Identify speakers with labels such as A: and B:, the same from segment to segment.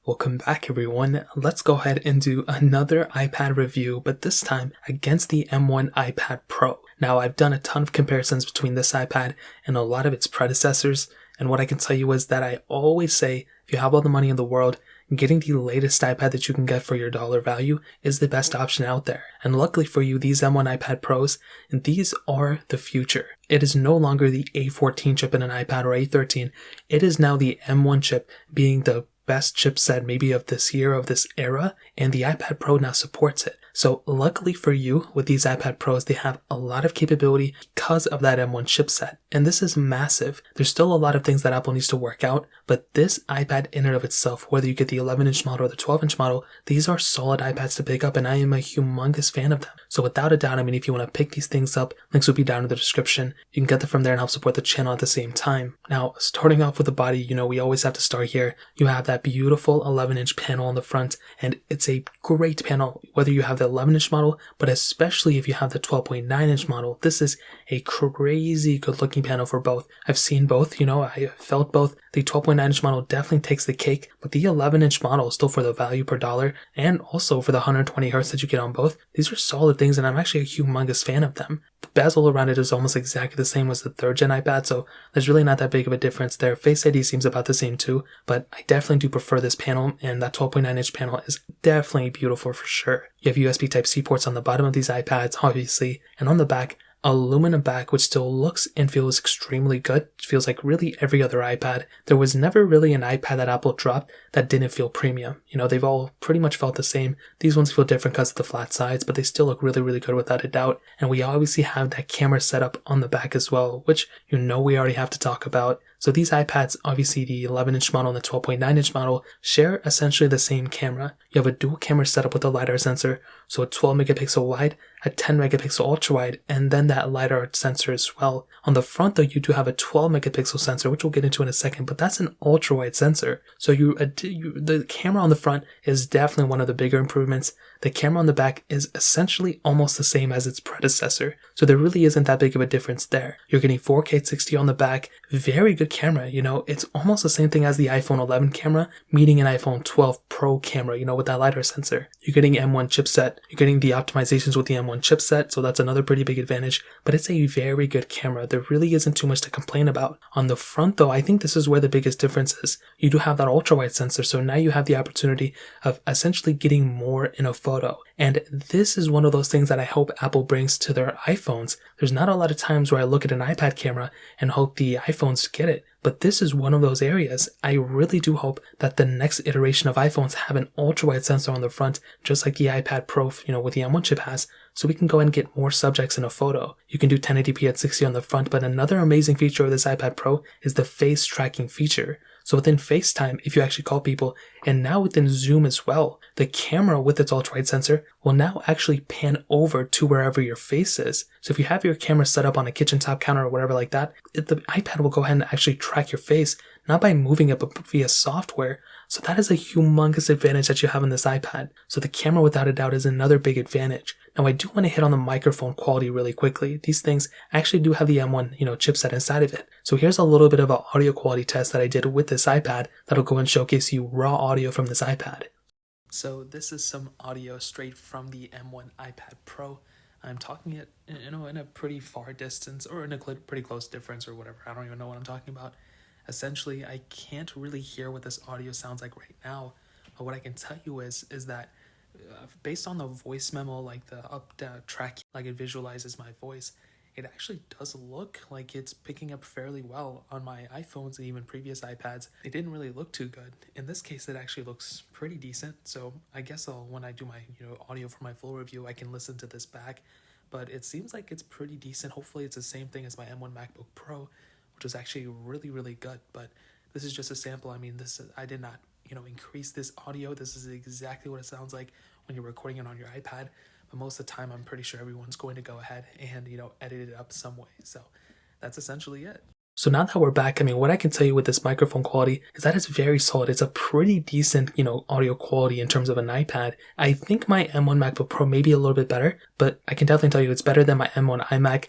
A: Welcome back everyone. Let's go ahead and do another iPad review, but this time against the M1 iPad Pro. Now I've done a ton of comparisons between this iPad and a lot of its predecessors, and what I can tell you is that I always say if you have all the money in the world, getting the latest iPad that you can get for your dollar value is the best option out there. And luckily for you, these M1 iPad Pros, these are the future. It is no longer the A14 chip in an iPad or A13. It is now the M1 chip being the best chipset maybe of this year, of this era, and the iPad Pro now supports it. So luckily for you, with these iPad Pros, they have a lot of capability because of that M1 chipset. And this is massive. There's still a lot of things that Apple needs to work out, but this iPad in and of itself, whether you get the 11-inch model or the 12-inch model, these are solid iPads to pick up, and I am a humongous fan of them. So without a doubt, if you want to pick these things up, links will be down in the description. You can get them from there and help support the channel at the same time. Now, starting off with the body, we always have to start here. You have that beautiful 11-inch panel on the front, and it's a great panel, whether you have the 11-inch model, but especially if you have the 12.9-inch model. This is a crazy good looking panel for both. I've seen both, I felt both. The 12.9-inch model definitely takes the cake, but the 11-inch model is still for the value per dollar, and also for the 120 Hz that you get on both. These are solid things, and I'm actually a humongous fan of them. The bezel around it is almost exactly the same as the 3rd gen iPad, so there's really not that big of a difference there. Face ID seems about the same too, but I definitely do prefer this panel, and that 12.9-inch panel is definitely beautiful for sure. You have USB Type-C ports on the bottom of these iPads, obviously, and on the back, aluminum back, which still looks and feels extremely good. It feels like really every other iPad. There was never really an iPad that Apple dropped that didn't feel premium. They've all pretty much felt the same. These ones feel different because of the flat sides, but they still look really, really good without a doubt. And we obviously have that camera setup on the back as well, which we already have to talk about. So these iPads, obviously the 11-inch model and the 12.9-inch model, share essentially the same camera. You have a dual camera setup with a LiDAR sensor, so a 12 megapixel wide, a 10 megapixel ultra wide, and then that LiDAR sensor as well. On the front though, you do have a 12 megapixel sensor, which we'll get into in a second, but that's an ultra wide sensor. So the camera on the front is definitely one of the bigger improvements. The camera on the back is essentially almost the same as its predecessor, so there really isn't that big of a difference there. You're getting 4K 60 on the back, very good camera. It's almost the same thing as the iPhone 11 camera meeting an iPhone 12 Pro camera, with that LiDAR sensor. You're getting M1 chipset, you're getting the optimizations with the M1 chipset, so that's another pretty big advantage, but it's a very good camera. There really isn't too much to complain about. On the front though, I think this is where the biggest difference is. You do have that ultra wide sensor, so now you have the opportunity of essentially getting more in a photo. And this is one of those things that I hope Apple brings to their iPhones. There's not a lot of times where I look at an iPad camera and hope the iPhones get it, but this is one of those areas. I really do hope that the next iteration of iPhones have an ultra-wide sensor on the front, just like the iPad Pro, with the M1 chip has, so we can go and get more subjects in a photo. You can do 1080p at 60 on the front, but another amazing feature of this iPad Pro is the face tracking feature. So within FaceTime, if you actually call people, and now within Zoom as well, the camera with its ultra-wide sensor will now actually pan over to wherever your face is. So if you have your camera set up on a kitchen top counter or whatever like that, the iPad will go ahead and actually track your face, not by moving it, but via software. So that is a humongous advantage that you have on this iPad. So the camera, without a doubt, is another big advantage. Now I do want to hit on the microphone quality really quickly. These things actually do have the M1, chipset inside of it. So here's a little bit of an audio quality test that I did with this iPad that'll go and showcase you raw audio from this iPad. So this is some audio straight from the M1 iPad Pro. I'm talking it, in a pretty far distance, or in a pretty close difference or whatever. I don't even know what I'm talking about. Essentially, I can't really hear what this audio sounds like right now, but what I can tell you is that based on the voice memo, like the up-down track, like it visualizes my voice, it actually does look like it's picking up fairly well on my iPhones and even previous iPads. It didn't really look too good. In this case, it actually looks pretty decent, so I guess when I do my audio for my full review, I can listen to this back, but it seems like it's pretty decent. Hopefully it's the same thing as my M1 MacBook Pro, which was actually really, really good, but this is just a sample. I did not, increase this audio. This is exactly what it sounds like when you're recording it on your iPad, but most of the time I'm pretty sure everyone's going to go ahead and, edit it up some way. So that's essentially it. So now that we're back, what I can tell you with this microphone quality is that it's very solid. It's a pretty decent, audio quality in terms of an iPad. I think my M1 MacBook Pro may be a little bit better, but I can definitely tell you it's better than my M1 iMac.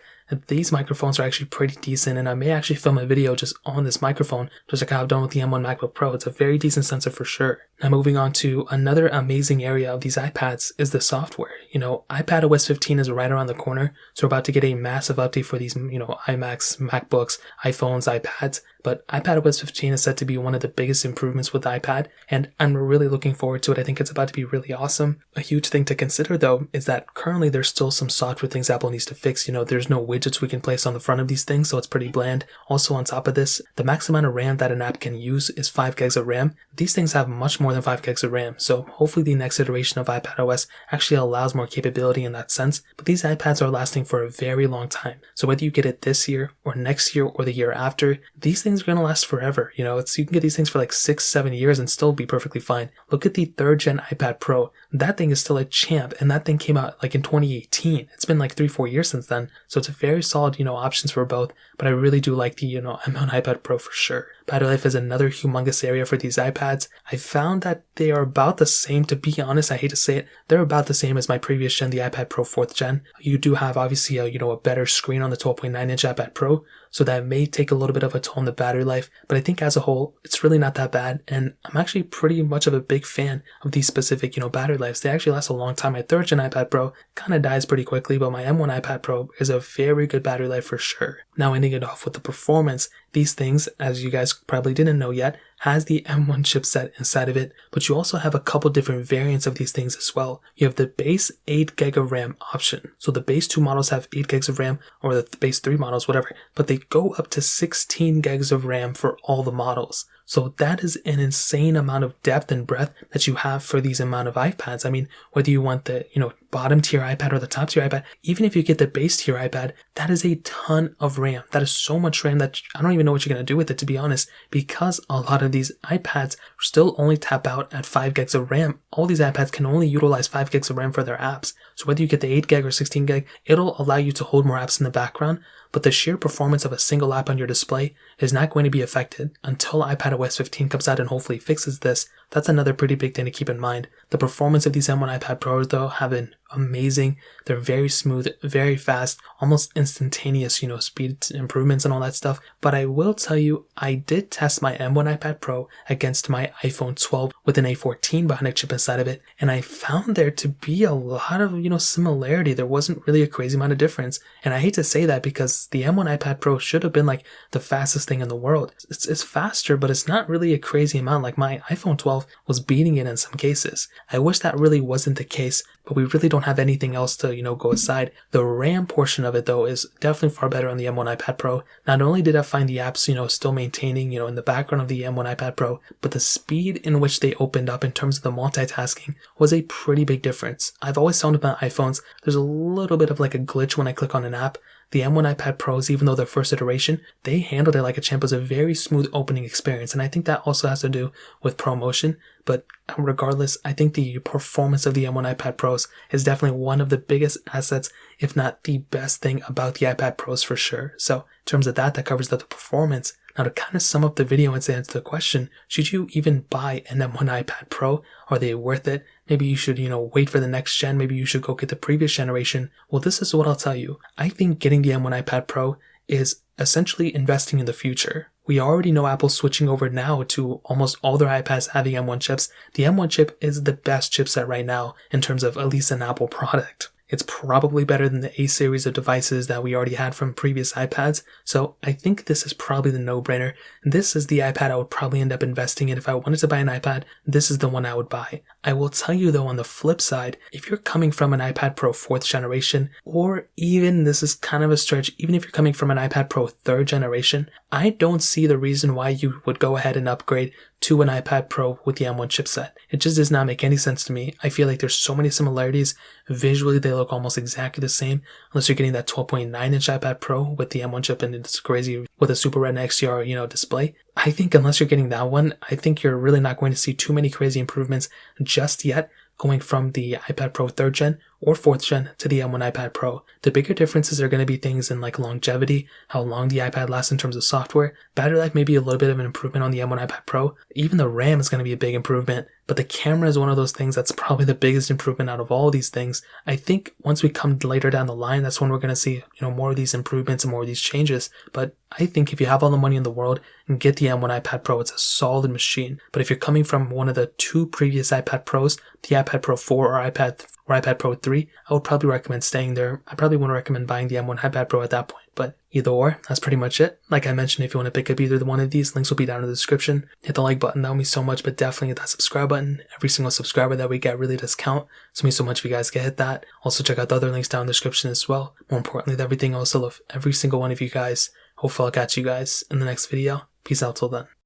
A: these microphones are actually pretty decent, and I may actually film a video just on this microphone, just like I've done with the M1 MacBook Pro. It's a very decent sensor for sure. Now moving on to another amazing area of these iPads is the software. iPadOS 15 is right around the corner, so we're about to get a massive update for these, iMacs, MacBooks, iPhones, iPads. But iPadOS 15 is set to be one of the biggest improvements with the iPad, and I'm really looking forward to it. I think it's about to be really awesome. A huge thing to consider though is that currently there's still some software things Apple needs to fix. There's no widgets we can place on the front of these things, so it's pretty bland. Also on top of this, the max amount of RAM that an app can use is 5 gigs of RAM. These things have much more than 5 gigs of RAM, so hopefully the next iteration of iPadOS actually allows more capability in that sense. But these iPads are lasting for a very long time, so whether you get it this year or next year or the year after, these things are going to last forever. You can get these things for like 6-7 years and still be perfectly fine. Look at the 3rd gen iPad Pro. That thing is still a champ, and that thing came out like in 2018. It's been like 3-4 years since then, so it's a very solid options for both. But I really do like the M1 iPad Pro for sure. Battery life is another humongous area for these iPads. I found that they are about the same. To be honest, I hate to say it, they're about the same as my previous gen, the iPad Pro 4th gen. You do have obviously a better screen on the 12.9-inch iPad Pro, so that may take a little bit of a toll on the battery life, but I think as a whole, it's really not that bad, and I'm actually pretty much of a big fan of these specific, battery lives. They actually last a long time. My 3rd gen iPad Pro kind of dies pretty quickly, but my M1 iPad Pro is a very good battery life for sure. Now ending it off with the performance, these things, as you guys probably didn't know yet, has the M1 chipset inside of it, but you also have a couple different variants of these things as well. You have the base 8 gig of RAM option. So the base 2 models have 8 gigs of RAM, or the base 3 models, whatever, but they go up to 16 gigs of RAM for all the models. So that is an insane amount of depth and breadth that you have for these amount of iPads. I mean, whether you want the, bottom tier iPad or the top tier iPad, even if you get the base tier iPad, that is a ton of RAM. That is so much RAM that I don't even know what you're going to do with it, to be honest, because a lot of these iPads still only tap out at 5 gigs of RAM. All these iPads can only utilize 5 gigs of RAM for their apps. So whether you get the 8 gig or 16 gig, it'll allow you to hold more apps in the background, but the sheer performance of a single app on your display is not going to be affected until iPadOS 15 comes out and hopefully fixes this. That's another pretty big thing to keep in mind. The performance of these M1 iPad Pros though have been amazing. They're very smooth, very fast, almost instantaneous, speed improvements and all that stuff. But I will tell you, I did test my M1 iPad Pro against my iPhone 12 with an A14 bionic chip inside of it, and I found there to be a lot of, similarity. There wasn't really a crazy amount of difference. And I hate to say that because the M1 iPad Pro should have been like the fastest thing in the world. It's faster, but it's not really a crazy amount. Like my iPhone 12 was beating it in some cases. I wish that really wasn't the case, but we really don't have anything else to, go aside. The RAM portion of it though is definitely far better on the M1 iPad Pro. Not only did I find the apps, still maintaining, in the background of the M1 iPad Pro, but the speed in which they opened up in terms of the multitasking was a pretty big difference. I've always found with my iPhones, there's a little bit of like a glitch when I click on an app. The M1 iPad Pros, even though their first iteration, they handled it like a champ. It was a very smooth opening experience, and I think that also has to do with ProMotion. But regardless, I think the performance of the M1 iPad Pros is definitely one of the biggest assets, if not the best thing about the iPad Pros for sure. So in terms of that covers the performance. Now to kind of sum up the video and to answer the question, should you even buy an M1 iPad Pro? Are they worth it? Maybe you should, wait for the next gen. Maybe you should go get the previous generation. Well, this is what I'll tell you. I think getting the M1 iPad Pro is essentially investing in the future. We already know Apple's switching over now to almost all their iPads having M1 chips. The M1 chip is the best chipset right now in terms of at least an Apple product. It's probably better than the A series of devices that we already had from previous iPads, so I think this is probably the no-brainer. This is the iPad I would probably end up investing in. If I wanted to buy an iPad, this is the one I would buy. I will tell you though, on the flip side, if you're coming from an iPad Pro 4th generation, or even, this is kind of a stretch, even if you're coming from an iPad Pro 3rd generation, I don't see the reason why you would go ahead and upgrade to an iPad Pro with the M1 chipset. It just does not make any sense to me. I feel like there's so many similarities. Visually, they look almost exactly the same, unless you're getting that 12.9-inch iPad Pro with the M1 chip and it's crazy with a Super Retina XDR, display. I think unless you're getting that one, I think you're really not going to see too many crazy improvements just yet going from the iPad Pro 3rd gen or 4th gen to the M1 iPad Pro. The bigger differences are going to be things in like longevity, how long the iPad lasts in terms of software. Battery life may be a little bit of an improvement on the M1 iPad Pro. Even the RAM is going to be a big improvement, but the camera is one of those things that's probably the biggest improvement out of all these things. I think once we come later down the line, that's when we're going to see, more of these improvements and more of these changes. But I think if you have all the money in the world and get the M1 iPad Pro, it's a solid machine. But if you're coming from one of the 2 previous iPad Pros, the iPad Pro 4 or iPad Pro 3, I would probably recommend staying there. I probably wouldn't recommend buying the M1 iPad Pro at that point, but either or, that's pretty much it. Like I mentioned, if you want to pick up either one of these, links will be down in the description. Hit the like button, that would mean so much, but definitely hit that subscribe button. Every single subscriber that we get really does count, so it means so much if you guys can hit that. Also check out the other links down in the description as well. More importantly, everything else, I love every single one of you guys. Hopefully I'll catch you guys in the next video. Peace out till then.